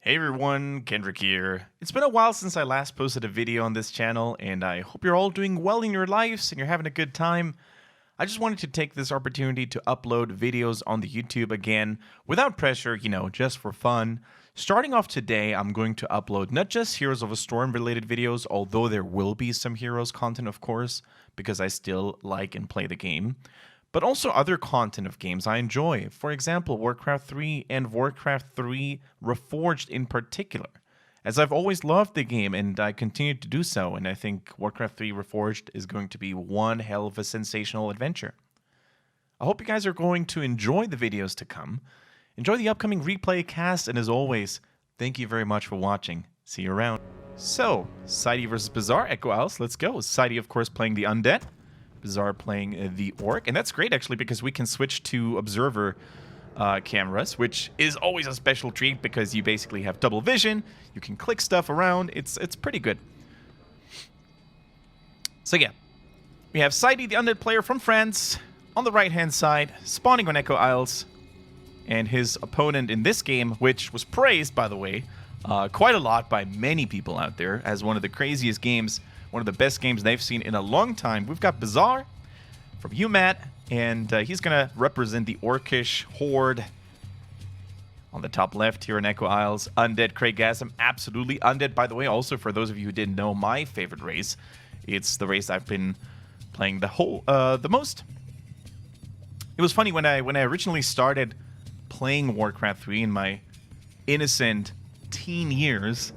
Hey everyone, Kendrick here. It's been a while since I last posted a video on this channel, and I hope you're all doing well in your lives and you're having a good time. I just wanted to take this opportunity to upload videos on the YouTube again, without pressure, just for fun. Starting off today, I'm going to upload not just Heroes of a Storm related videos, although there will be some Heroes content of course, because I still like and play the game, but also other content of games I enjoy. For example, Warcraft 3 and Warcraft 3 Reforged in particular, as I've always loved the game and I continue to do so, and I think Warcraft 3 Reforged is going to be one hell of a sensational adventure. I hope you guys are going to enjoy the videos to come, enjoy the upcoming replay cast, and as always, thank you very much for watching. See you around. So, Sidey versus Bizzarre, Echo Owls, let's go. Sidey, of course, playing the Undead. Bizzarre playing the Orc, and that's great actually because we can switch to observer cameras, which is always a special treat because you basically have double vision, you can click stuff around, it's pretty good. So yeah, we have Sidey, the Undead player from France, on the right hand side, spawning on Echo Isles, and his opponent in this game, which was praised, by the way, quite a lot by many people out there as one of the craziest games, one of the best games they've seen in a long time. We've got Bizzarre from UMAT, and he's going to represent the Orcish Horde. On the top left here in Echo Isles, Undead Craig Gassam, absolutely. Undead, by the way, also for those of you who didn't know, my favorite race. It's the race I've been playing the most. It was funny when I originally started playing Warcraft 3 in my innocent teen years.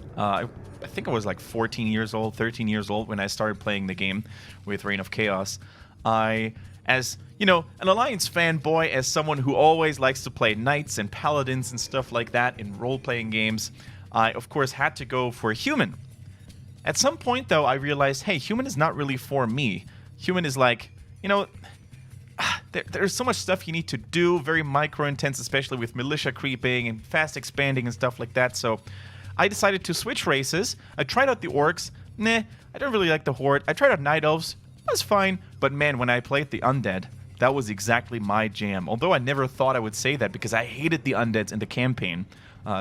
I think I was like 14 years old, 13 years old when I started playing the game with Reign of Chaos. I, as, an Alliance fanboy, as someone who always likes to play Knights and Paladins and stuff like that in role-playing games, I, of course, had to go for Human. At some point, though, I realized, hey, Human is not really for me. Human is like, there's so much stuff you need to do, very micro-intense, especially with militia creeping and fast expanding and stuff like that, so I decided to switch races. I tried out the Orcs. Nah, I don't really like the Horde. I tried out Night Elves. That was fine. But man, when I played the Undead, that was exactly my jam. Although I never thought I would say that because I hated the Undeads in the campaign,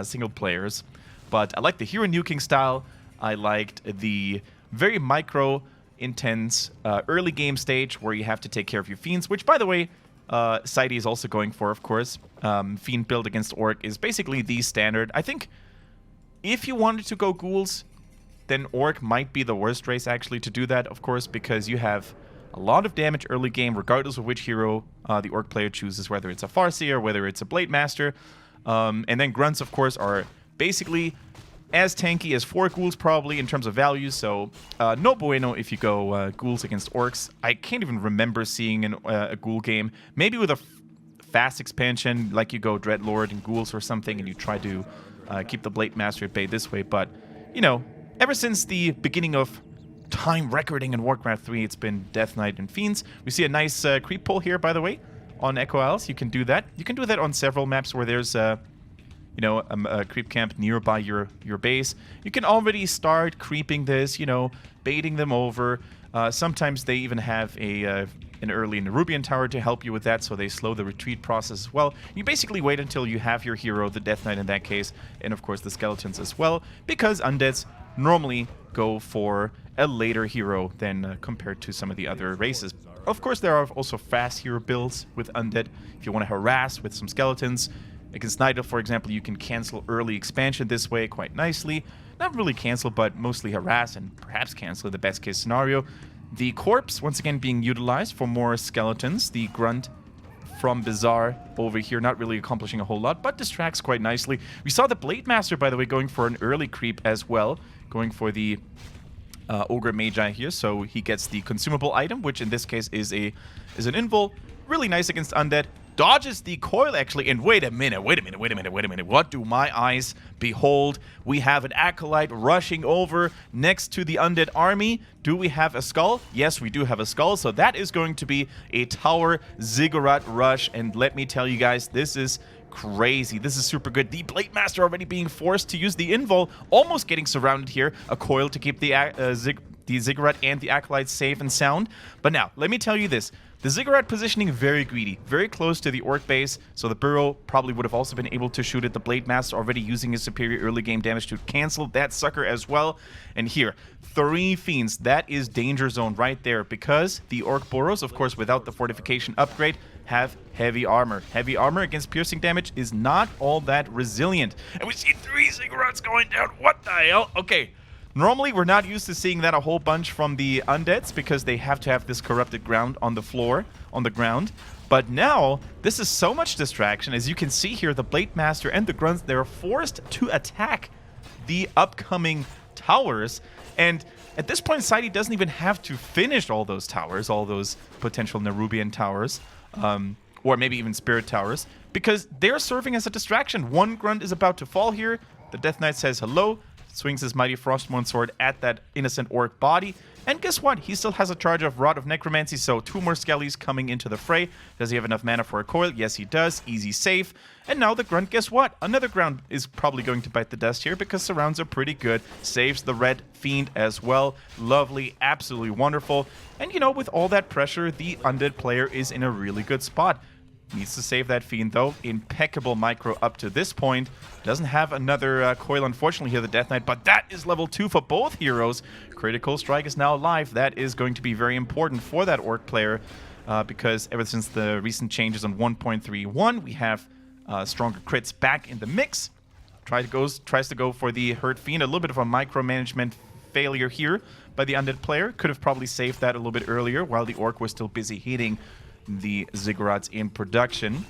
single players. But I liked the hero nuking style. I liked the very micro-intense early game stage where you have to take care of your Fiends, which, by the way, Sidey is also going for, of course. Fiend build against Orc is basically the standard. I think if you wanted to go ghouls, then Orc might be the worst race actually to do that, of course, because you have a lot of damage early game, regardless of which hero the Orc player chooses, whether it's a Farseer, whether it's a Blade Master. And then Grunts, of course, are basically as tanky as 4 ghouls probably in terms of value, so no bueno if you go ghouls against Orcs. I can't even remember seeing a ghoul game. Maybe with a fast expansion, like you go Dreadlord and ghouls or something, and you try to keep the Blade Master at bay this way, but, ever since the beginning of time recording in Warcraft 3, it's been Death Knight and Fiends. We see a nice creep pull here, by the way, on Echo Isles. You can do that. You can do that on several maps where there's, a creep camp nearby your base. You can already start creeping this, baiting them over. Sometimes they even have an early Nerubian tower to help you with that, so they slow the retreat process as well. You basically wait until you have your hero, the Death Knight in that case, and of course the Skeletons as well, because Undeads normally go for a later hero than compared to some of the other races. Of course, there are also fast hero builds with Undead. If you want to harass with some Skeletons, against Night Elf, for example, you can cancel early expansion this way quite nicely. Not really cancel, but mostly harass and perhaps cancel in the best case scenario. The Corpse, once again, being utilized for more Skeletons. The Grunt from Bizzarre over here, not really accomplishing a whole lot, but distracts quite nicely. We saw the Blade Master, by the way, going for an early creep as well, going for the Ogre Magi here, so he gets the consumable item, which in this case is an invul. Really nice against Undead. Dodges the coil, actually, and wait a minute. What do my eyes behold? We have an Acolyte rushing over next to the Undead army. Do we have a skull? Yes, we do have a skull, so that is going to be a tower ziggurat rush, and let me tell you guys, this is crazy. This is super good. The Blade Master already being forced to use the invul, almost getting surrounded here. A coil to keep the ziggurat and the Acolyte safe and sound. But now, let me tell you this. The Ziggurat positioning very greedy, very close to the Orc base, so the Burrow probably would have also been able to shoot at the Blade Master, already using his superior early game damage to cancel that sucker as well. And here, 3 Fiends, that is danger zone right there, because the Orc Burrows, of course, without the fortification upgrade, have heavy armor. Heavy armor against piercing damage is not all that resilient. And we see 3 Ziggurats going down. What the hell? Okay. Normally, we're not used to seeing that a whole bunch from the Undeads because they have to have this corrupted ground on the floor, on the ground. But now, this is so much distraction. As you can see here, the Blade Master and the Grunts, they're forced to attack the upcoming towers. And at this point, Saidi doesn't even have to finish all those towers, all those potential Nerubian towers, or maybe even Spirit towers, because they're serving as a distraction. One Grunt is about to fall here. The Death Knight says hello, swings his mighty Frostmourne sword at that innocent Orc body. And guess what? He still has a charge of Rod of Necromancy, so 2 more Skellies coming into the fray. Does he have enough mana for a coil? Yes, he does. Easy save. And now the Grunt, guess what? Another Grunt is probably going to bite the dust here because surrounds are pretty good. Saves the Red Fiend as well. Lovely. Absolutely wonderful. And, you know, with all that pressure, the Undead player is in a really good spot. Needs to save that Fiend, though. Impeccable micro up to this point. Doesn't have another coil, unfortunately, here, the Death Knight, but that is level 2 for both heroes. Critical Strike is now live. That is going to be very important for that Orc player because ever since the recent changes on 1.31, we have stronger crits back in the mix. Tries to go for the Hurt Fiend. A little bit of a micromanagement failure here by the Undead player. Could have probably saved that a little bit earlier while the Orc was still busy hitting the Ziggurats in production.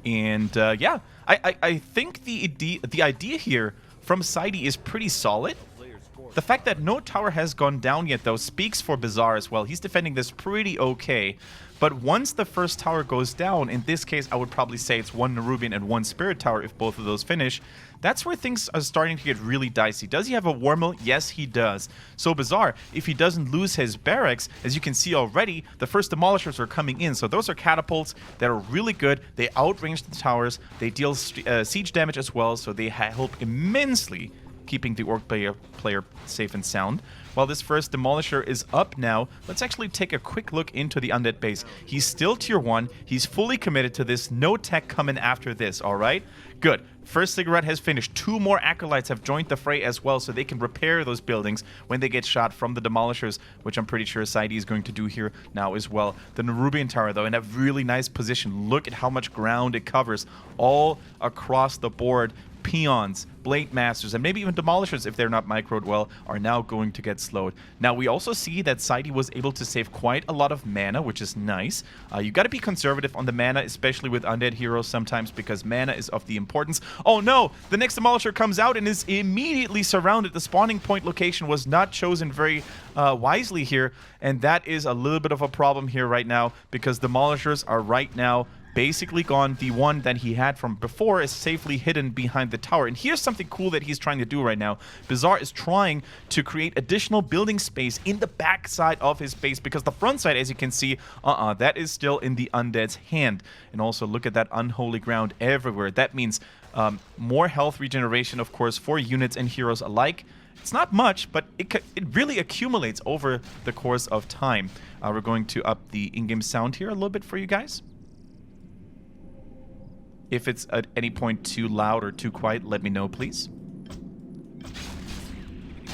And yeah, I think the idea here from Saidi is pretty solid. The fact that no tower has gone down yet, though, speaks for Bizzarre as well. He's defending this pretty okay. But once the first tower goes down, in this case, I would probably say it's 1 Nerubian and 1 Spirit Tower if both of those finish. That's where things are starting to get really dicey. Does he have a War Mill? Yes, he does. So Bizzarre, if he doesn't lose his barracks, as you can see already, the first Demolishers are coming in. So those are catapults that are really good. They outrange the towers. They deal siege damage as well, so they help immensely keeping the Orc player safe and sound. While this first Demolisher is up now, let's actually take a quick look into the Undead base. He's still tier 1. He's fully committed to this. No tech coming after this, alright? Good. First Ziggurat has finished. 2 more Acolytes have joined the fray as well, so they can repair those buildings when they get shot from the Demolishers, which I'm pretty sure Saidi is going to do here now as well. The Nerubian Tower, though, in a really nice position. Look at how much ground it covers all across the board. Peons, Blade Masters, and maybe even Demolishers, if they're not microed well, are now going to get slowed. Now, we also see that Saidi was able to save quite a lot of mana, which is nice. You got to be conservative on the mana, especially with Undead heroes sometimes, because mana is of the importance. Oh no! The next Demolisher comes out and is immediately surrounded. The spawning point location was not chosen very wisely here, and that is a little bit of a problem here right now, because Demolishers are right now basically gone. The one that he had from before is safely hidden behind the tower. And here's something cool that he's trying to do right now. Bizzarre is trying to create additional building space in the back side of his base, because the front side, as you can see, that is still in the Undead's hand. And also look at that unholy ground everywhere. That means more health regeneration, of course, for units and heroes alike. It's not much, but it really accumulates over the course of time. We're going to up the in-game sound here a little bit for you guys. If it's at any point too loud or too quiet, let me know, please.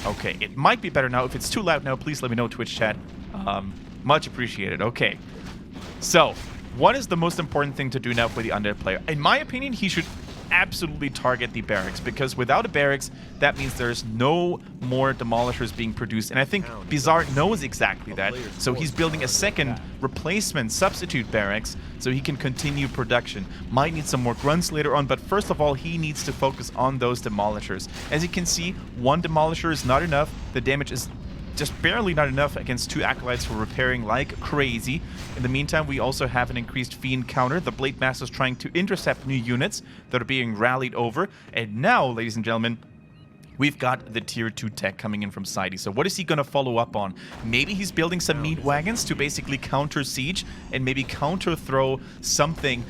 Okay, it might be better now. If it's too loud now, please let me know, Twitch chat. Much appreciated. Okay. So, what is the most important thing to do now for the Undead player? In my opinion, he should absolutely target the barracks, because without a barracks, that means there's no more Demolishers being produced. And I think Bizzarre knows exactly that, so he's building a second replacement substitute barracks so he can continue production. Might need some more grunts later on, but first of all, he needs to focus on those Demolishers. As you can see, 1 Demolisher is not enough. The damage is just barely not enough against 2 Acolytes for repairing like crazy. In the meantime, we also have an increased Fiend counter. The Blade Master's trying to intercept new units that are being rallied over. And now, ladies and gentlemen, we've got the tier 2 tech coming in from Saidi. So what is he going to follow up on? Maybe he's building some meat wagons to basically counter siege and maybe counter throw something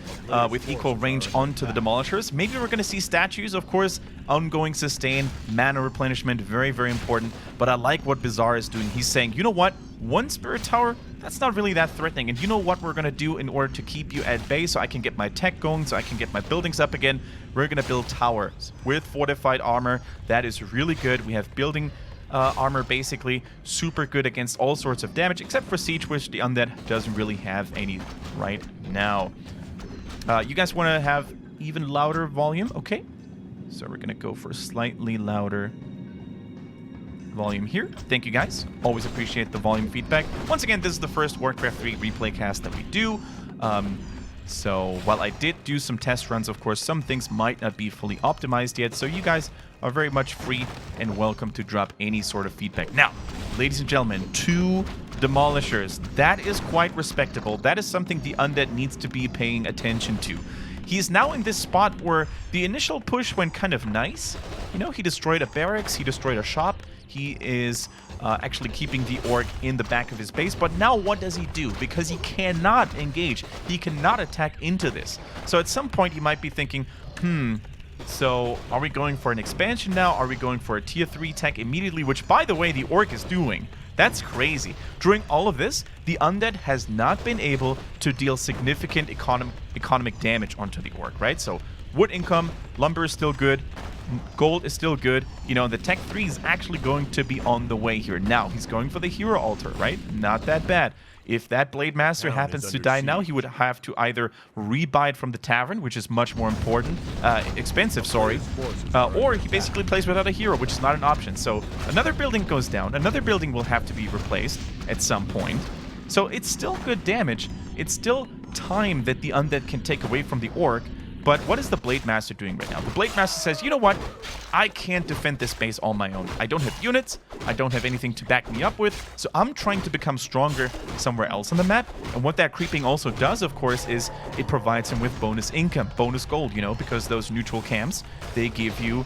with equal range onto the Demolishers. Maybe we're going to see statues, of course. Ongoing sustain, mana replenishment, very, very important. But I like what Bizzarre is doing. He's saying, you know what? 1 Spirit Tower, that's not really that threatening. And you know what we're going to do in order to keep you at bay so I can get my tech going, so I can get my buildings up again? We're going to build towers with fortified armor. That is really good. We have building armor, basically super good against all sorts of damage, except for siege, which the undead doesn't really have any right now. You guys want to have even louder volume? Okay, so we're gonna go for slightly louder volume here. Thank you guys, always appreciate the volume feedback. Once again, this is the first Warcraft 3 replay cast that we do. So while I did do some test runs, of course, some things might not be fully optimized yet, so you guys are very much free and welcome to drop any sort of feedback. Now, ladies and gentlemen, 2 demolishers. That is quite respectable. That is something the undead needs to be paying attention to. He is now in this spot where the initial push went kind of nice. You know, he destroyed a barracks, he destroyed a shop. He is actually keeping the orc in the back of his base. But now what does he do? Because he cannot engage. He cannot attack into this. So at some point he might be thinking, so are we going for an expansion now? Are we going for a tier 3 tech immediately? Which, by the way, the orc is doing. That's crazy. During all of this, the undead has not been able to deal significant economic damage onto the orc, right? So wood income, lumber is still good, gold is still good. You know, the tech 3 is actually going to be on the way here. Now, he's going for the hero altar, right? Not that bad. If that Blade Master happens to die now, he would have to either rebuy it from the tavern, which is much more expensive, sorry, or he basically plays without a hero, which is not an option. So another building goes down, another building will have to be replaced at some point. So it's still good damage. It's still time that the undead can take away from the orc. But what is the Blade Master doing right now? The Blade Master says, you know what? I can't defend this base on my own. I don't have units. I don't have anything to back me up with. So I'm trying to become stronger somewhere else on the map. And what that creeping also does, of course, is it provides him with bonus income, bonus gold, you know, because those neutral camps, they give you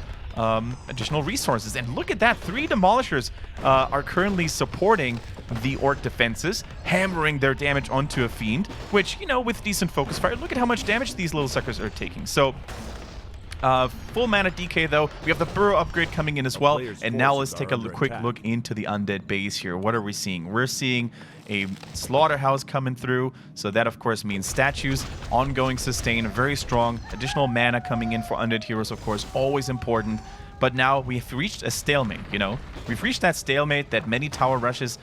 additional resources. And look at that. 3 demolishers are currently supporting the orc defenses, hammering their damage onto a fiend, which, you know, with decent focus fire, look at how much damage these little suckers are taking. So full mana DK though. We have the burrow upgrade coming in as well. And now let's take a quick look into the undead base here. What are we seeing? We're seeing a slaughterhouse coming through. So that of course means statues, ongoing sustain, very strong. Additional mana coming in for undead heroes, of course, always important. But now we've reached a stalemate, you know? We've reached that stalemate that many tower rushes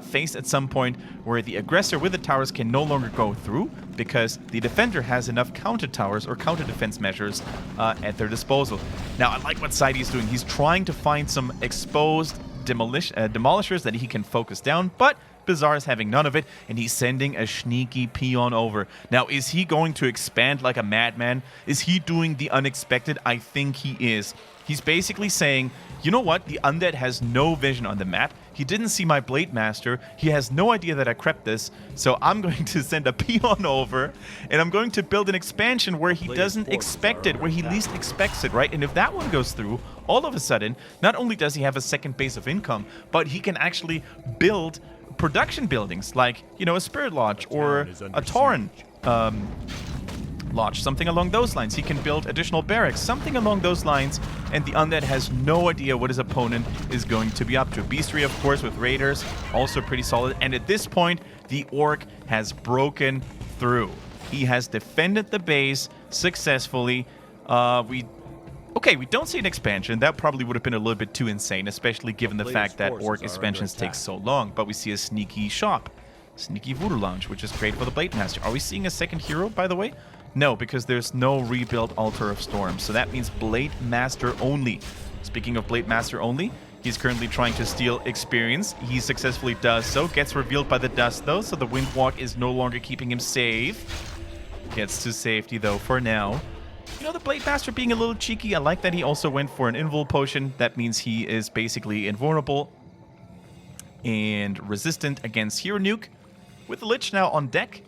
face at some point, where the aggressor with the towers can no longer go through because the defender has enough counter towers or counter defense measures at their disposal. Now, I like what Saidi is doing. He's trying to find some exposed demolishers that he can focus down, but Bizzarre is having none of it, and he's sending a sneaky peon over. Now, is he going to expand like a madman? Is he doing the unexpected? I think he is. He's basically saying, you know what? The undead has no vision on the map. He didn't see my Blade Master. He has no idea that I crept this. So I'm going to send a peon over, and I'm going to build an expansion where he doesn't expect it, where he least expects it, right? And if that one goes through, all of a sudden, not only does he have a second base of income, but he can actually build production buildings like, you know, a Spirit Lodge or a Tauren Lodge, something along those lines. He can build additional barracks, something along those lines, and the undead has no idea what his opponent is going to be up to. Beastry, of course, with raiders, also pretty solid. And at this point, the orc has broken through. He has defended the base successfully. We don't see an expansion. That probably would have been a little bit too insane, especially given the fact that orc expansions take so long. But we see a sneaky shop, sneaky voodoo lounge, which is great for the Blade Master. Are we seeing a second hero, by the way? No, because there's no rebuilt Altar of Storm. So that means Blade Master only. Speaking of Blade Master only, he's currently trying to steal experience. He successfully does so. Gets revealed by the dust, though, so the Windwalk is no longer keeping him safe. Gets to safety, though, for now. You know, the Blade Master being a little cheeky. I like that he also went for an invul potion. That means he is basically invulnerable and resistant against Hero Nuke. With the Lich now on deck,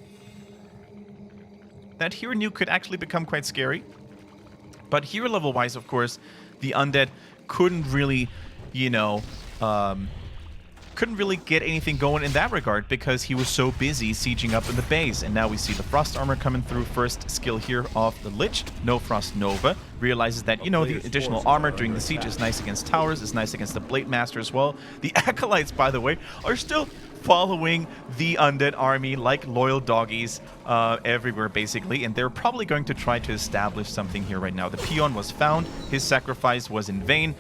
that Hero Nuke could actually become quite scary. But hero level wise, of course, the undead couldn't really, you know, couldn't really get anything going in that regard because he was so busy sieging up in the base. And now we see the Frost Armor coming through. First skill here of the Lich. No Frost Nova. Realizes that, you know, the additional armor during the siege is nice against towers, is nice against the Blade Master as well. The Acolytes, by the way, are still following the Undead army like loyal doggies everywhere, basically. And they're probably going to try to establish something here right now. The peon was found. His sacrifice was in vain.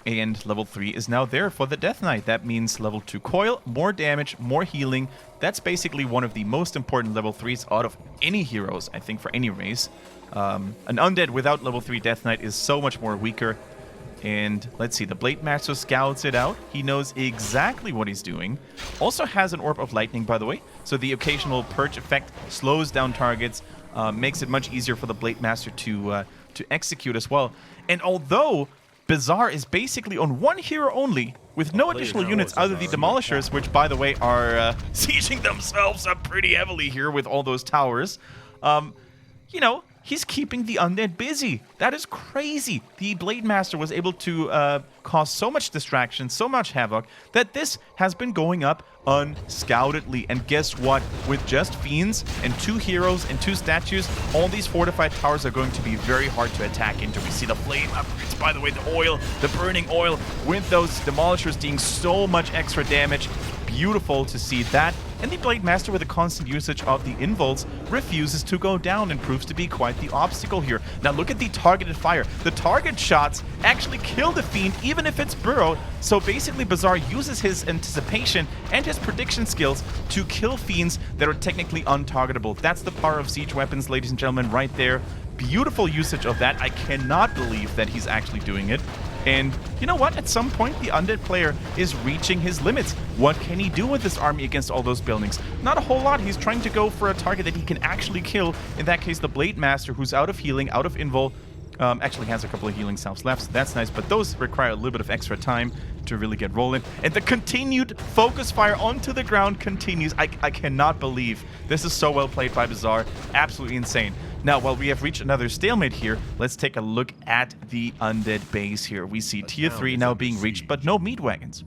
And level 3 is now there for the Death Knight. That means level 2 coil, more damage, more healing. That's basically one of the most important level 3s out of any heroes, I think, for any race. An Undead without level 3 Death Knight is so much more weaker. And let's see, the Blade Master scouts it out. He knows exactly what he's doing. Also has an Orb of Lightning, by the way. So the occasional purge effect slows down targets, makes it much easier for the Blade Master to execute as well. And although Bizzarre is basically on one hero only, with no additional units other than the Demolishers, which, by the way, are sieging themselves up pretty heavily here with all those towers. You know, he's keeping the Undead busy. That is crazy. The Blade Master was able to cause so much distraction, so much havoc, that this has been going up unscoutedly. And guess what? With just Fiends and 2 heroes and 2 statues, all these fortified towers are going to be very hard to attack into. We see the flame upgrades, by the way, the oil, the burning oil, with those Demolishers doing so much extra damage. Beautiful to see that. And the Blade Master, with a constant usage of the involts, refuses to go down and proves to be quite the obstacle here. Now look at the targeted fire. The target shots actually kill the Fiend, even if it's burrowed. So basically Bizzarre uses his anticipation and his prediction skills to kill Fiends that are technically untargetable. That's the power of siege weapons, ladies and gentlemen, right there. Beautiful usage of that. I cannot believe that he's actually doing it. And you know what? At some point, the Undead player is reaching his limits. What can he do with this army against all those buildings? Not a whole lot. He's trying to go for a target that he can actually kill. In that case, the Blade Master, who's out of healing, out of invul, actually has a couple of healing salves left, so that's nice. But those require a little bit of extra time to really get rolling. And the continued focus fire onto the ground continues. I cannot believe this is so well played by Bizzarre. Absolutely insane. Now, while we have reached another stalemate here, let's take a look at the Undead base here. We see Tier 3 now being reached, but no meat wagons.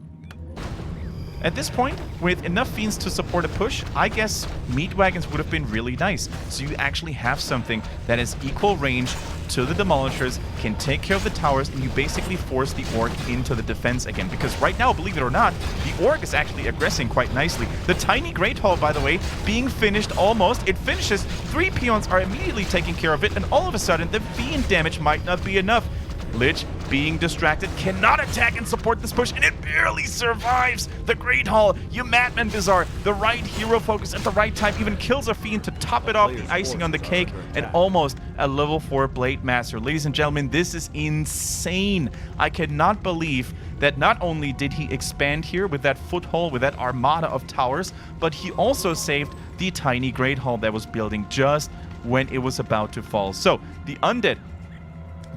At this point, with enough Fiends to support a push, I guess meat wagons would have been really nice. So you actually have something that is equal range to the Demolishers, can take care of the towers, and you basically force the Orc into the defense again. Because right now, believe it or not, the Orc is actually aggressing quite nicely. The tiny Great Hall, by the way, being finished almost. It finishes, 3 peons are immediately taking care of it, and all of a sudden, the Fiend damage might not be enough. Lich, being distracted, cannot attack and support this push, and it barely survives. The Great Hall, you madman Bizzarre, the right hero focus at the right time, even kills a Fiend to top it off, the icing on the cake, and almost a level 4 Blade Master. Ladies and gentlemen, this is insane. I cannot believe that not only did he expand here with that foothold, with that armada of towers, but he also saved the tiny Great Hall that was building just when it was about to fall. So, the Undead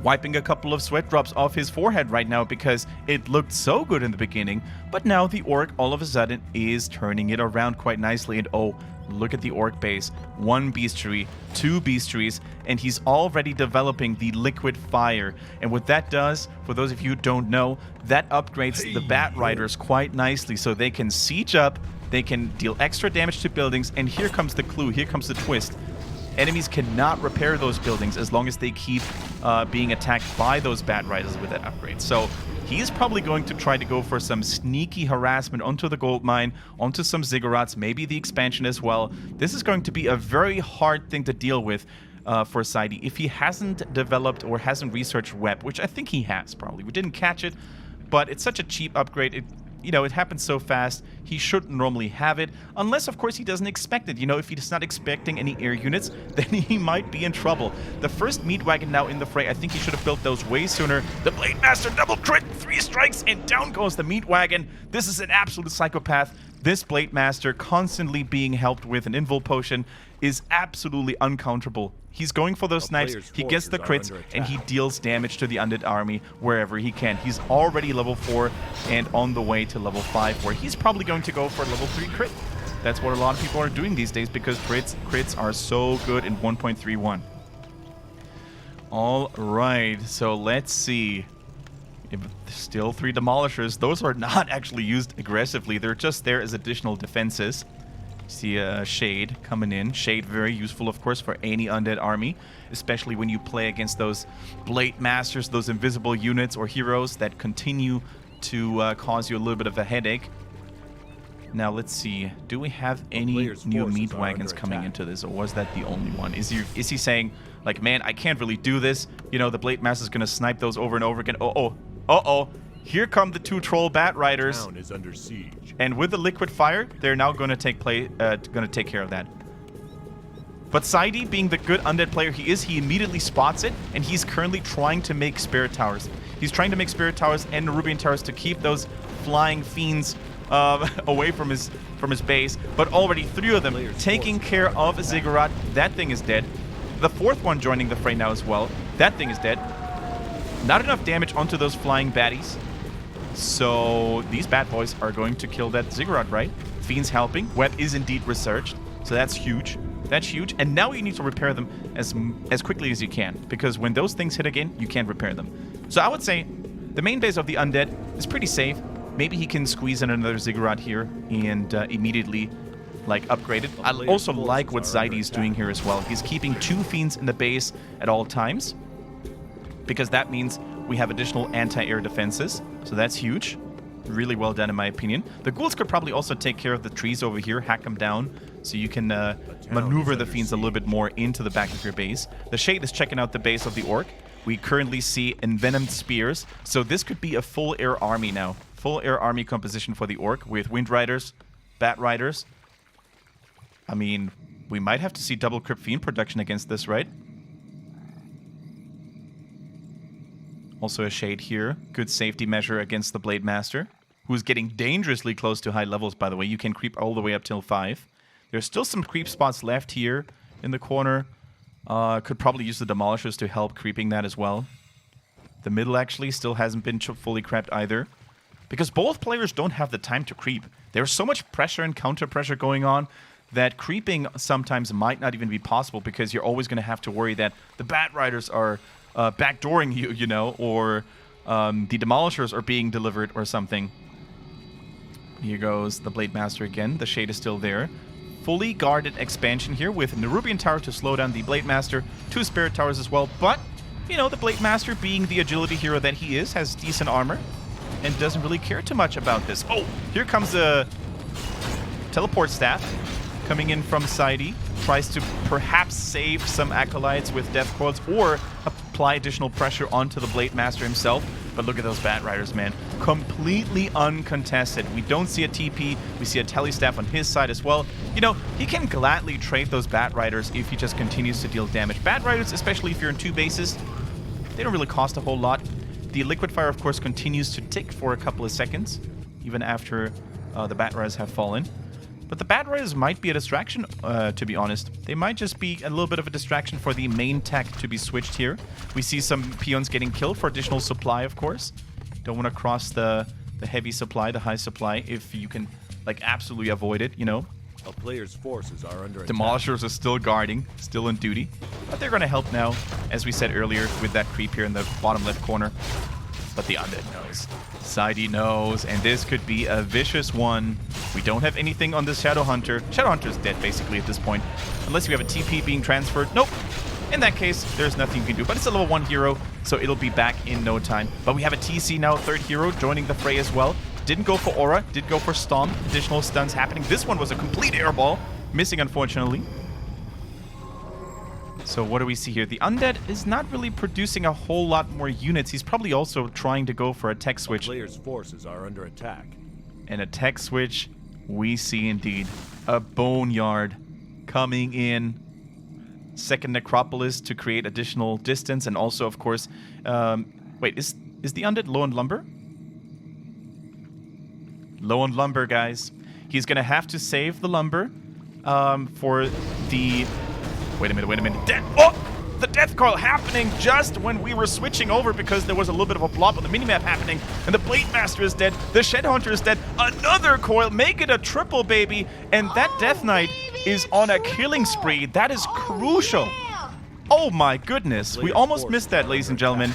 wiping a couple of sweat drops off his forehead right now because it looked so good in the beginning, but now the Orc all of a sudden is turning it around quite nicely. And oh, look at the Orc base. 1 bestiary, 2 bestiaries, and he's already developing the liquid fire. And what that does, for those of you who don't know, that upgrades the Bat Riders quite nicely, so they can siege up, they can deal extra damage to buildings, and here comes the clue, here comes the twist. Enemies cannot repair those buildings as long as they keep being attacked by those Bat Riders with that upgrade. So he's probably going to try to go for some sneaky harassment onto the gold mine, onto some ziggurats, maybe the expansion as well. This is going to be a very hard thing to deal with for Saidi if he hasn't developed or hasn't researched web, which I think he has probably. We didn't catch it, but it's such a cheap upgrade. You know, it happens so fast, he shouldn't normally have it, unless, of course, he doesn't expect it. You know, if he's not expecting any air units, then he might be in trouble. The first meat wagon now in the fray, I think he should have built those way sooner. The Blade Master double crit, 3 strikes, and down goes the meat wagon. This is an absolute psychopath. This Blade Master, constantly being helped with an invul potion, is absolutely uncounterable. He's going for those snipes, he gets the crits, and he deals damage to the Undead army wherever he can. He's already level 4 and on the way to level 5, where he's probably going to go for level 3 crit. That's what a lot of people are doing these days because crits are so good in 1.31. All right, so let's see. Still 3 Demolishers. Those are not actually used aggressively. They're just there as additional defenses. See a Shade coming in. Shade very useful, of course, for any Undead army, especially when you play against those Blade Masters, those invisible units or heroes that continue to cause you a little bit of a headache. Now let's see. Do we have any new meat wagons coming into this, or was that the only one? Is he saying like, man, I can't really do this? You know, the Blade Master's gonna snipe those over and over again. Uh-oh. Here come the 2 troll bat riders. Town is under siege. And with the liquid fire, they're now gonna take care of that. But Saidi, being the good undead player he is, he immediately spots it, and he's currently trying to make spirit towers. He's trying to make spirit towers and Nerubian towers to keep those flying fiends away from his base. But already 3 of them taking care of Ziggurat. That thing is dead. The 4th one joining the fray now as well. That thing is dead. Not enough damage onto those flying baddies. So these bad boys are going to kill that Ziggurat, right? Fiends helping. Web is indeed researched. So that's huge. That's huge. And now you need to repair them as quickly as you can. Because when those things hit again, you can't repair them. So I would say the main base of the Undead is pretty safe. Maybe he can squeeze in another Ziggurat here and immediately upgrade it. I also like what Zaidi is doing here as well. He's keeping 2 fiends in the base at all times. Because that means we have additional anti-air defenses. So that's huge. Really well done in my opinion. The ghouls could probably also take care of the trees over here, hack them down, so you can maneuver the fiends a little bit more into the back of your base. The Shade is checking out the base of the Orc. We currently see envenomed spears, so this could be a full air army now. Full air army composition for the Orc with Wind Riders, Bat Riders. I mean, we might have to see double Crypt Fiend production against this, right? Also a Shade here. Good safety measure against the Blade Master, who's getting dangerously close to high levels, by the way. You can creep all the way up till 5. There's still some creep spots left here in the corner. Could probably use the Demolishers to help creeping that as well. The middle actually still hasn't been fully crept either. Because both players don't have the time to creep. There's so much pressure and counter pressure going on that creeping sometimes might not even be possible, because you're always going to have to worry that the Bat Riders are backdooring you, you know, or the Demolishers are being delivered or something. Here goes the Blade Master again. The Shade is still there. Fully guarded expansion here with Nerubian Tower to slow down the Blade Master. 2 Spirit Towers as well, but, you know, the Blade Master, being the agility hero that he is, has decent armor and doesn't really care too much about this. Oh, here comes the Teleport Staff coming in from Saidi. Tries to perhaps save some Acolytes with Death Coils or apply additional pressure onto the Blade Master himself. But look at those Bat Riders, man. Completely uncontested. We don't see a TP. We see a Telestaff on his side as well. You know, he can gladly trade those Bat Riders if he just continues to deal damage. Bat Riders, especially if you're in 2 bases, they don't really cost a whole lot. The Liquid Fire, of course, continues to tick for a couple of seconds, even after the Bat Riders have fallen. But the Bat Riders might be a distraction, to be honest. They might just be a little bit of a distraction for the main tech to be switched here. We see some peons getting killed for additional supply, of course. Don't want to cross the heavy supply, the high supply, if you can, like, absolutely avoid it, you know. A player's forces are under attack. Demolishers are still guarding, still on duty. But they're going to help now, as we said earlier, with that creep here in the bottom left corner. But the Undead knows. Saidi knows, and this could be a vicious one. We don't have anything on this Shadow Hunter. Shadow Hunter's dead, basically, at this point. Unless we have a TP being transferred. Nope. In that case, there's nothing you can do. But it's a level 1 hero, so it'll be back in no time. But we have a TC now, 3rd hero, joining the fray as well. Didn't go for Aura, did go for Stomp. Additional stuns happening. This one was a complete airball. Missing, unfortunately. So what do we see here? The Undead is not really producing a whole lot more units. He's probably also trying to go for a tech switch. The player's forces are under attack. And a tech switch, we see indeed. A Boneyard coming in. Second Necropolis to create additional distance. And also, of course... wait, is the Undead low on lumber? Low on lumber, guys. He's going to have to save the lumber for the... Wait a minute. Oh! The death coil happening just when we were switching over, because there was a little bit of a blob on the minimap happening. And the Blade Master is dead. The Shed Hunter is dead. Another coil. Make it a triple, baby. And that Death Knight is on a killing spree. That is crucial. Oh my goodness. We almost missed that, ladies and gentlemen.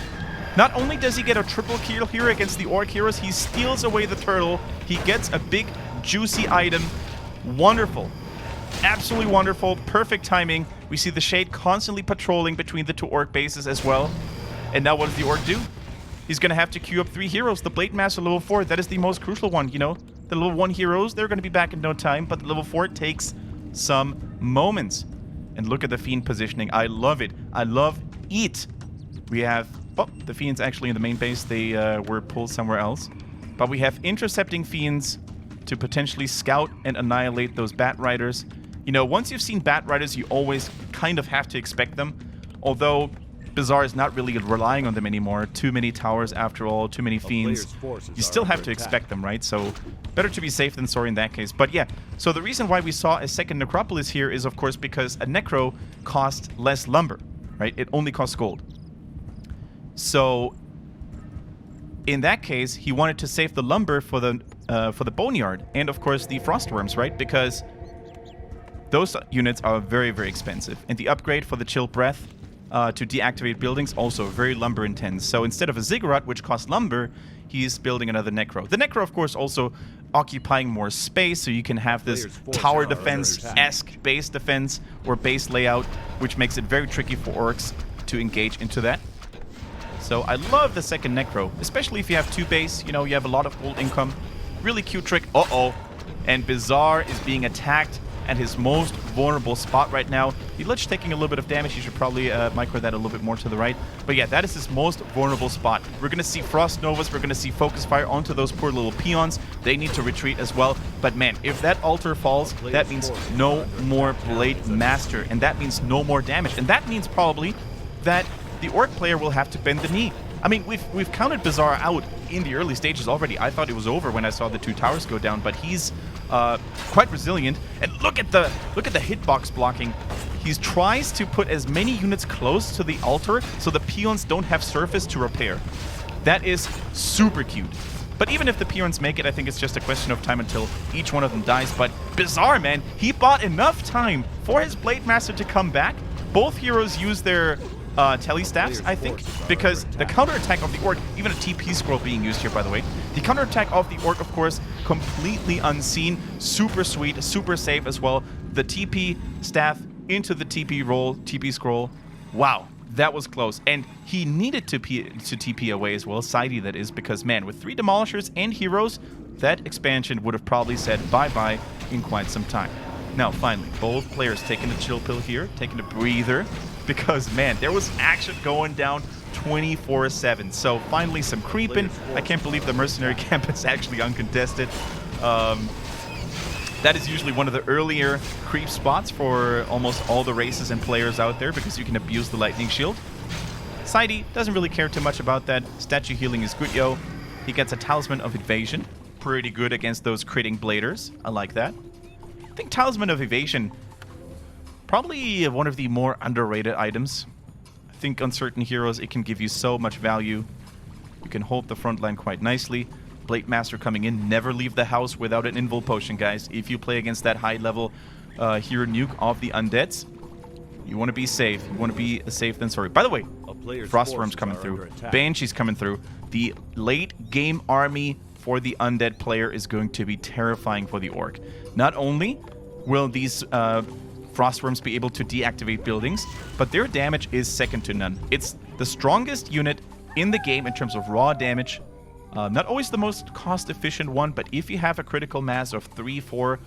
Not only does he get a triple kill here against the Orc heroes, he steals away the turtle. He gets a big, juicy item. Wonderful. Absolutely wonderful. Perfect timing. We see the Shade constantly patrolling between the 2 Orc bases as well. And now what does the Orc do? He's going to have to queue up 3 heroes. The Blade Master level 4, that is the most crucial one, you know. The level 1 heroes, they're going to be back in no time, but the level 4 takes some moments. And look at the Fiend positioning. I love it. I love it. We have... Oh, the Fiends actually in the main base. They were pulled somewhere else. But we have intercepting Fiends to potentially scout and annihilate those Bat Riders. You know, once you've seen Bat Riders, you always kind of have to expect them. Although Bizzarre is not really relying on them anymore. Too many towers after all, too many Fiends. You still have to expect them, right? So better to be safe than sorry in that case. But yeah, so the reason why we saw a second Necropolis here is of course because a Necro cost less lumber, right? It only costs gold. So in that case, he wanted to save the lumber for the Boneyard and of course the Frostworms, right? Because those units are very, very expensive. And the upgrade for the Chill Breath to deactivate buildings, also very lumber intense. So instead of a Ziggurat, which costs lumber, he's building another Necro. The Necro, of course, also occupying more space, so you can have this tower defense-esque base defense or base layout, which makes it very tricky for orcs to engage into that. So I love the second Necro, especially if you have 2 base, you know, you have a lot of gold income. Really cute trick. Uh-oh. And Bizzarre is being attacked at his most vulnerable spot right now. The Lich taking a little bit of damage. You should probably micro that a little bit more to the right. But yeah, that is his most vulnerable spot. We're going to see Frost Novas. We're going to see Focus Fire onto those poor little peons. They need to retreat as well. But man, if that altar falls, that means no more Blade Master. And that means no more damage. And that means probably that the Orc player will have to bend the knee. I mean, we've counted Bizzarre out in the early stages already. I thought it was over when I saw the 2 towers go down, but he's quite resilient. And look at the hitbox blocking. He tries to put as many units close to the altar so the peons don't have surface to repair. That is super cute. But even if the peons make it, I think it's just a question of time until each one of them dies. But Bizzarre, man, he bought enough time for his Blade Master to come back. Both heroes use their telestaffs, I think, because the counterattack of the Orc, even a TP scroll being used here, by the way, the counterattack of the Orc, of course, completely unseen, super sweet, super safe as well. The TP staff into the TP roll, TP scroll. Wow, that was close. And he needed to TP away as well, Sidey that is, because man, with 3 Demolishers and heroes, that expansion would have probably said bye-bye in quite some time. Now, finally, both players taking a chill pill here, taking a breather, because, man, there was action going down 24/7. So, finally, some creeping. I can't believe the mercenary camp is actually uncontested. That is usually one of the earlier creep spots for almost all the races and players out there, because you can abuse the lightning shield. Sidey doesn't really care too much about that. Statue healing is good, yo. He gets a Talisman of Evasion. Pretty good against those critting bladers. I like that. I think Talisman of Evasion, probably one of the more underrated items. I think on certain heroes it can give you so much value. You can hold the front line quite nicely. Blade Master coming in. Never leave the house without an invul potion, guys. If you play against that high level hero nuke of the Undeads, you want to be safe. You want to be safe than sorry. By the way, Frostworm's coming through. Banshee's coming through. The late game army for the Undead player is going to be terrifying for the Orc. Not only will these Frostworms be able to deactivate buildings, but their damage is second to none. It's the strongest unit in the game in terms of raw damage. Not always the most cost-efficient one, but if you have a critical mass of 3-4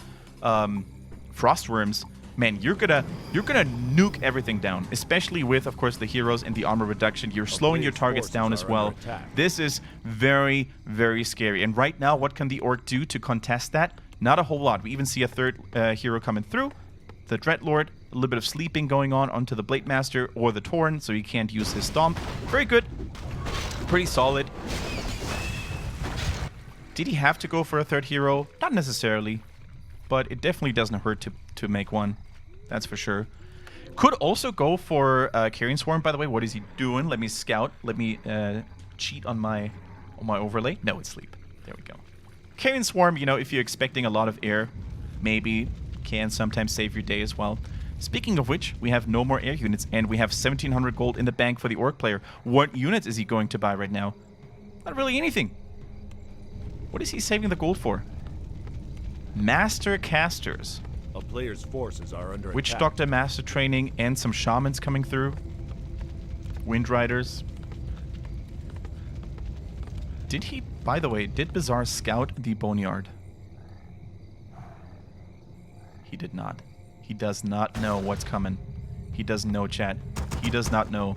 Frostworms, man, you're gonna nuke everything down. Especially with, of course, the heroes and the armor reduction. You're slowing your targets down as well. This is very, very scary. And right now, what can the Orc do to contest that? Not a whole lot. We even see a third hero coming through. The Dreadlord, a little bit of sleeping going on onto the Blade Master or the Torn, so he can't use his Stomp. Very good. Pretty solid. Did he have to go for a third hero? Not necessarily, but it definitely doesn't hurt to make one. That's for sure. Could also go for Carrion Swarm, by the way. What is he doing? Let me scout. Let me cheat on my overlay. No, it's sleep. There we go. Carrion Swarm, you know, if you're expecting a lot of air, maybe can sometimes save your day as well. Speaking of which, we have no more air units, and we have 1,700 gold in the bank for the Orc player. What units is he going to buy right now? Not really anything. What is he saving the gold for? Master Casters. A player's forces are under Witch attack. Doctor Master Training and some Shamans coming through. Wind Riders. Did he, by the way, did Bizzarre scout the Boneyard? He did not. He does not know what's coming. He doesn't know, chat. He does not know.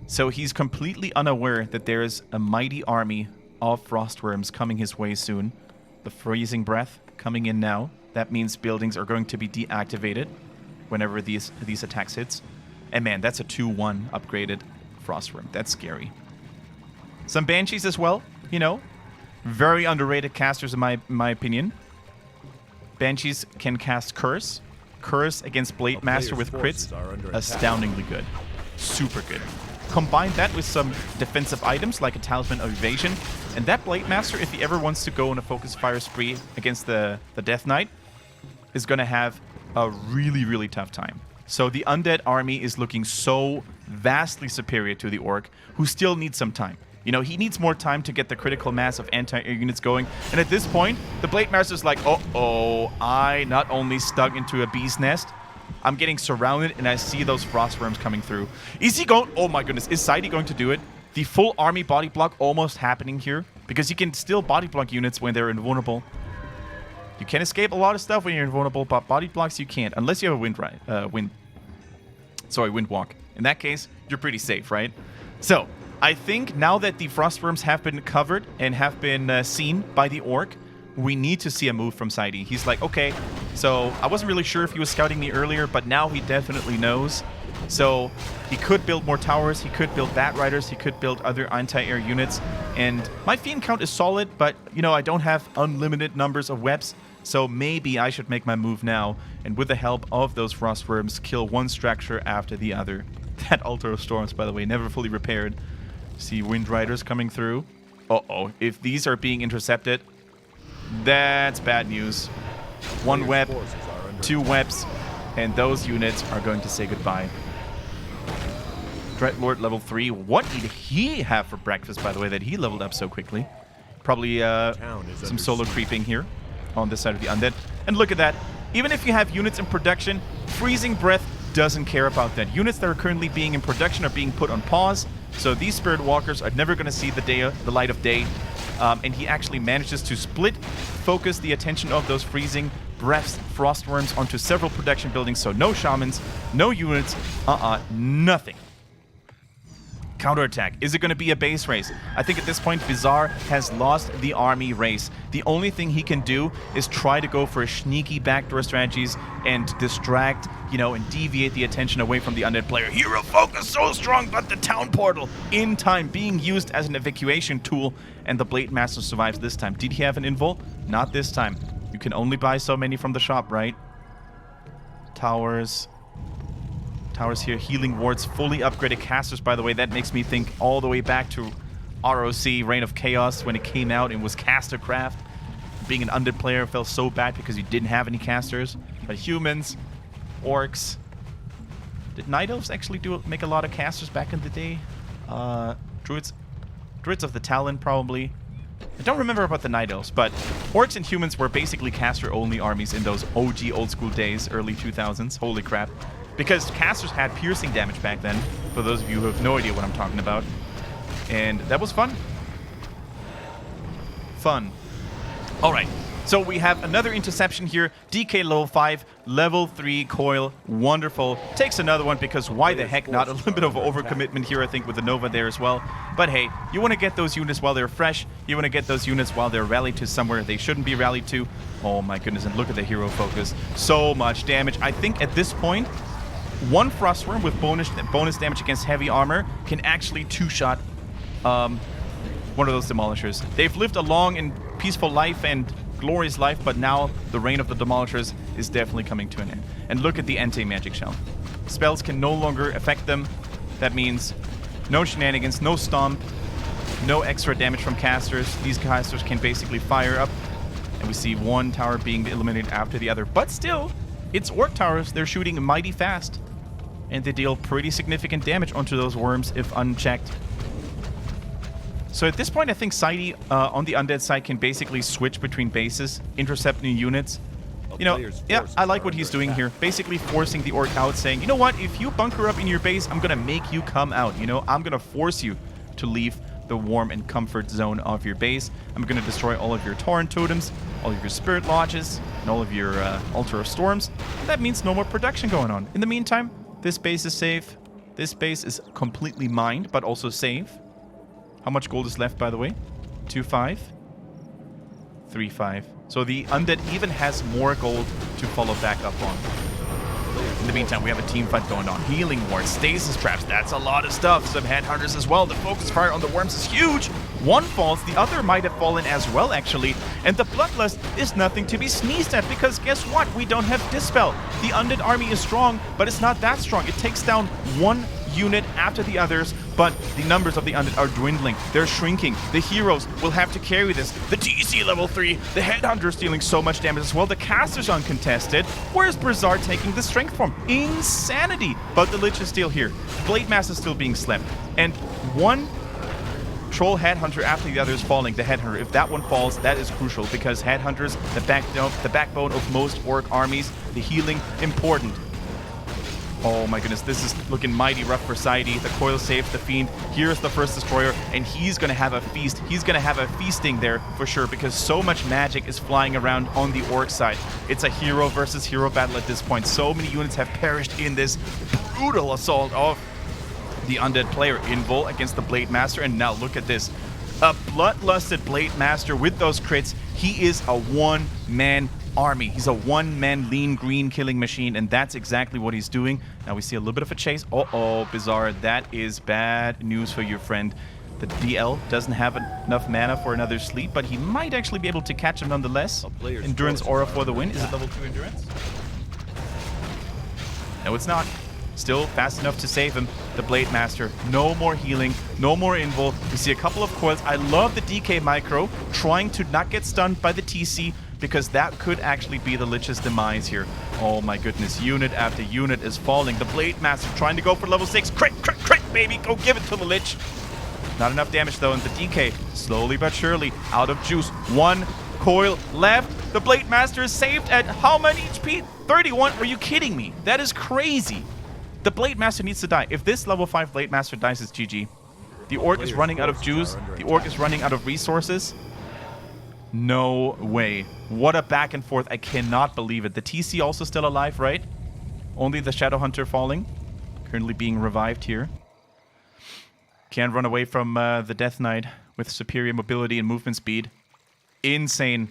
So he's completely unaware that there is a mighty army of frostworms coming his way soon. The freezing breath coming in now. That means buildings are going to be deactivated whenever these attacks hits. And man, that's a 2-1 upgraded frostworm. That's scary. Some banshees as well, you know. Very underrated casters in my opinion. Banshees can cast Curse. Curse against Blade Master with crits. Astoundingly good. Super good. Combine that with some defensive items like a Talisman of Evasion. And that Blade Master, if he ever wants to go on a focus fire spree against the Death Knight, is going to have a really, really tough time. So the Undead army is looking so vastly superior to the Orc, who still needs some time. You know, he needs more time to get the critical mass of anti-air units going. And at this point, the Blade Master's like, uh-oh, I not only stuck into a bee's nest, I'm getting surrounded and I see those frostworms coming through. Is he going... Oh my goodness, is Saidi going to do it? The full army body block almost happening here. Because you can still body block units when they're invulnerable. You can escape a lot of stuff when you're invulnerable, but body blocks you can't. Unless you have a wind walk. In that case, you're pretty safe, right? So, I think now that the frostworms have been covered and have been seen by the Orc, we need to see a move from Saidi. He's like, okay, so I wasn't really sure if he was scouting me earlier, but now he definitely knows. So he could build more towers, he could build Bat Riders, he could build other anti-air units. And my Fiend count is solid, but, you know, I don't have unlimited numbers of webs. So maybe I should make my move now, and with the help of those frostworms, kill one structure after the other. That Altar of Storms, by the way, never fully repaired. See Wind Riders coming through. Uh-oh, if these are being intercepted, that's bad news. One web, 2 webs, and those units are going to say goodbye. Dreadlord level 3. What did he have for breakfast, by the way, that he leveled up so quickly? Probably some solo creeping here on this side of the Undead. And look at that. Even if you have units in production, Freezing Breath doesn't care about that. Units that are currently being in production are being put on pause. So these Spirit Walkers are never going to see the light of day. And he actually manages to focus the attention of those Freezing Breaths, Frostworms onto several production buildings. So no Shamans, no units, nothing. Counterattack. Is it going to be a base race? I think at this point, Bizzarre has lost the army race. The only thing he can do is try to go for sneaky backdoor strategies and distract, you know, and deviate the attention away from the Undead player. Hero focus so strong, but the town portal in time being used as an evacuation tool, and the Blade Master survives this time. Did he have an invul? Not this time. You can only buy so many from the shop, right? Towers here, healing wards, fully upgraded casters, by the way. That makes me think all the way back to ROC, Reign of Chaos, when it came out and was castercraft. Being an Undead player felt so bad because you didn't have any casters. But humans, orcs. Did Night Elves actually make a lot of casters back in the day? Druids of the Talon, probably. I don't remember about the Night Elves, but orcs and humans were basically caster-only armies in those OG old-school days, early 2000s. Holy crap. Because casters had piercing damage back then, for those of you who have no idea what I'm talking about. And that was fun. Fun. Alright, so we have another interception here. DK level 5, level 3 coil. Wonderful. Takes another one because why the heck not? A little bit of overcommitment here, I think, with the Nova there as well. But hey, you want to get those units while they're fresh. You want to get those units while they're rallied to somewhere they shouldn't be rallied to. Oh my goodness, and look at the hero focus. So much damage. I think at this point, one Frostworm with bonus damage against heavy armor can actually two-shot one of those Demolishers. They've lived a long and peaceful life and glorious life, but now the reign of the Demolishers is definitely coming to an end. And look at the anti-magic shell. Spells can no longer affect them. That means no shenanigans, no stomp, no extra damage from casters. These casters can basically fire up, and we see one tower being eliminated after the other. But still, it's Orc towers. They're shooting mighty fast. And they deal pretty significant damage onto those worms if unchecked. So at this point, I think Saidi on the Undead side can basically switch between bases, intercept new units. You know, yeah, I like what he's doing here. Basically forcing the Orc out, saying, you know what, if you bunker up in your base, I'm going to make you come out. You know, I'm going to force you to leave the warm and comfort zone of your base. I'm going to destroy all of your Torrent Totems, all of your Spirit Lodges, and all of your Altar of Storms. That means no more production going on. In the meantime, this base is safe. This base is completely mined, but also safe. How much gold is left, by the way? 2.5. 3.5. So the Undead even has more gold to follow back up on. In the meantime, we have a team fight going on. Healing wards, stasis traps, that's a lot of stuff. Some headhunters as well. The focus fire on the worms is huge. One falls, the other might have fallen as well, actually. And the Bloodlust is nothing to be sneezed at, because guess what? We don't have Dispel. The Undead army is strong, but it's not that strong. It takes down one unit after the others, but the numbers of the Undead are dwindling. They're shrinking. The heroes will have to carry this. The TC level 3, the Headhunter's dealing so much damage as well. The caster's uncontested. Where's Bizzarre taking the strength from? Insanity! But the Lich is still here. Blade Mass is still being slept. And one Troll Headhunter after the other is falling. The Headhunter, if that one falls, that is crucial, because Headhunters, the backbone of most Orc armies, the healing, important. Oh my goodness, this is looking mighty rough for Saidi. The coil saves the Fiend. Here's the first destroyer, and he's going to have a feast. He's going to have a feasting there for sure, because so much magic is flying around on the Orc side. It's a hero versus hero battle at this point. So many units have perished in this brutal assault of the Undead player. Invul against the Blade Master, and now look at this. A bloodlusted Blade Master with those crits. He is a one-man army. He's a one-man lean green killing machine, and that's exactly what he's doing. Now we see a little bit of a chase. Uh-oh, Bizzarre, that is bad news for your friend. The DL doesn't have enough mana for another sleep, but he might actually be able to catch him nonetheless. Endurance aura for the win. Is it level 2 endurance? No, it's not. Still fast enough to save him. The Blade Master. No more healing. No more invul. We see a couple of coils. I love the DK micro, trying to not get stunned by the TC, because that could actually be the Lich's demise here. Oh my goodness. Unit after unit is falling. The Blade Master trying to go for level 6. Crit, crit, crit, baby. Go give it to the Lich. Not enough damage though, and the DK, slowly but surely, out of juice. One coil left. The Blade Master is saved at how many HP? 31? Are you kidding me? That is crazy. The Blade Master needs to die. If this level 5 Blade Master dies, it's GG. The Orc is running out of juice. The Orc is running out of resources. No way. What a back and forth. I cannot believe it. The TC also still alive, right? Only the Shadow Hunter falling. Currently being revived here. Can't run away from the Death Knight with superior mobility and movement speed. Insane.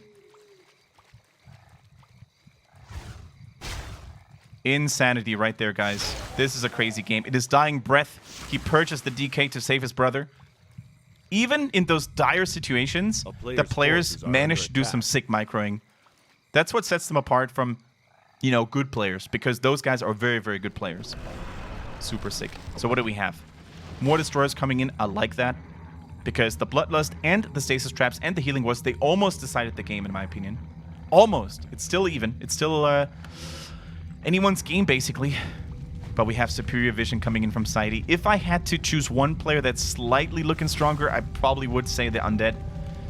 Insanity right there, guys. This is a crazy game. It is dying breath. He purchased the DK to save his brother. Even in those dire situations, the players manage to do some sick microing. That's what sets them apart from, you know, good players, because those guys are very, very good players. Super sick. So what do we have? More destroyers coming in. I like that, because the Bloodlust and the Stasis Traps and the Healing Wards, they almost decided the game, in my opinion. Almost. It's still even. It's still anyone's game, basically. But we have superior vision coming in from Saidi. If I had to choose one player that's slightly looking stronger, I probably would say the Undead.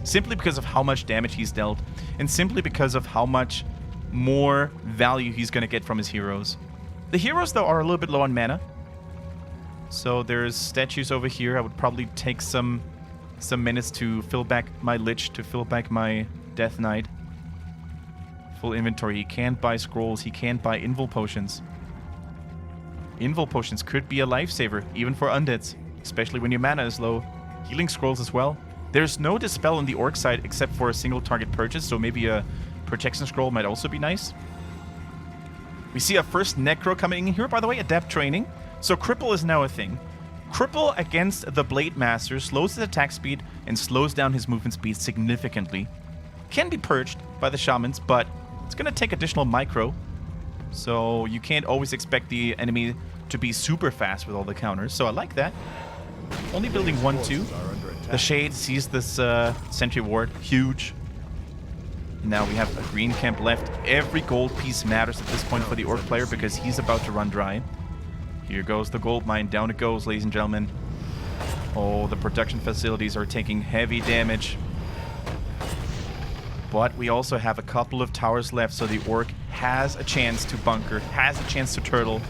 Simply because of how much damage he's dealt, and simply because of how much more value he's going to get from his heroes. The heroes, though, are a little bit low on mana. So there's statues over here. I would probably take some minutes to fill back my Lich, to fill back my Death Knight. Full inventory. He can't buy scrolls. He can't buy invul potions. Invul potions could be a lifesaver, even for undeads, especially when your mana is low. Healing scrolls as well. There's no dispel on the Orc side except for a single target purchase, so maybe a protection scroll might also be nice. We see a first Necro coming in here, by the way, adept training. So cripple is now a thing. Cripple against the Blade Master slows his attack speed and slows down his movement speed significantly. Can be purged by the shamans, but it's going to take additional micro. So you can't always expect the enemy to be super fast with all the counters. So I like that. Only building 1-2. The Shade sees this Sentry Ward. Huge. Now we have a green camp left. Every gold piece matters at this point for the Orc player, because he's about to run dry. Here goes the gold mine. Down it goes, ladies and gentlemen. Oh, the production facilities are taking heavy damage. But we also have a couple of towers left, so the Orc has a chance to bunker, has a chance to turtle.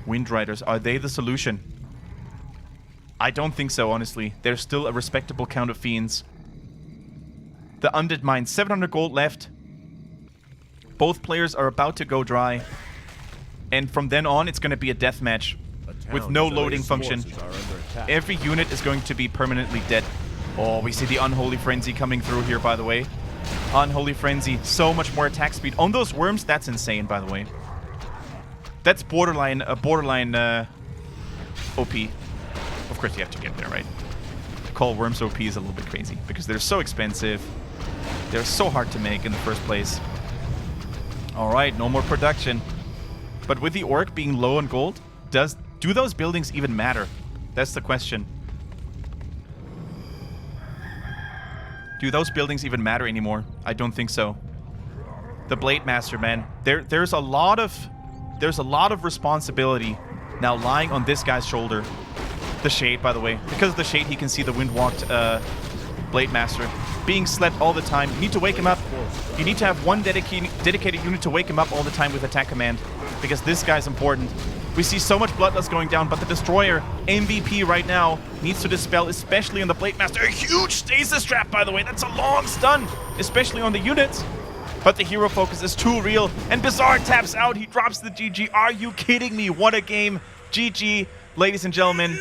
Wind Riders, are they the solution? I don't think so, honestly. There's still a respectable count of Fiends. The Undead mine, 700 gold left. Both players are about to go dry. And from then on, it's going to be a deathmatch with no loading function. Every unit is going to be permanently dead. Oh, we see the Unholy Frenzy coming through here, by the way. Unholy Frenzy, so much more attack speed. On those worms, that's insane, by the way. That's borderline OP. Of course, you have to get there, right? To call worms OP is a little bit crazy because they're so expensive. They're so hard to make in the first place. Alright, no more production. But with the Orc being low on gold, do those buildings even matter? That's the question. Do those buildings even matter anymore? I don't think so. The Blade Master, man. There's a lot of responsibility now lying on this guy's shoulder. The Shade, by the way. Because of the Shade, he can see the Windwalked Blade Master being slept all the time. You need to wake him up. You need to have one dedicated unit to wake him up all the time with attack command. Because this guy's important. We see so much Bloodlust going down, but the Destroyer, MVP right now, needs to dispel, especially on the Blade Master. A huge stasis trap, by the way. That's a long stun, especially on the units. But the hero focus is too real, and Bizzarre taps out. He drops the GG. Are you kidding me? What a game. GG, ladies and gentlemen.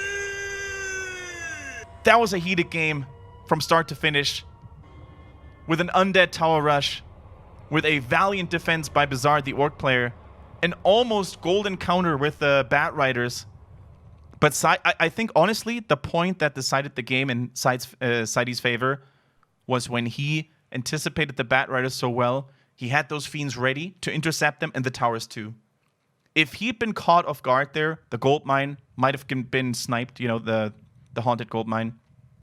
That was a heated game from start to finish. With an Undead tower rush, with a valiant defense by Bizzarre, the Orc player, an almost golden counter with the Bat Riders. But I think, honestly, the point that decided the game in Sidey's favor was when he anticipated the Bat Riders so well, he had those Fiends ready to intercept them and the towers too. If he'd been caught off guard there, the gold mine might have been sniped, you know, the Haunted Gold Mine.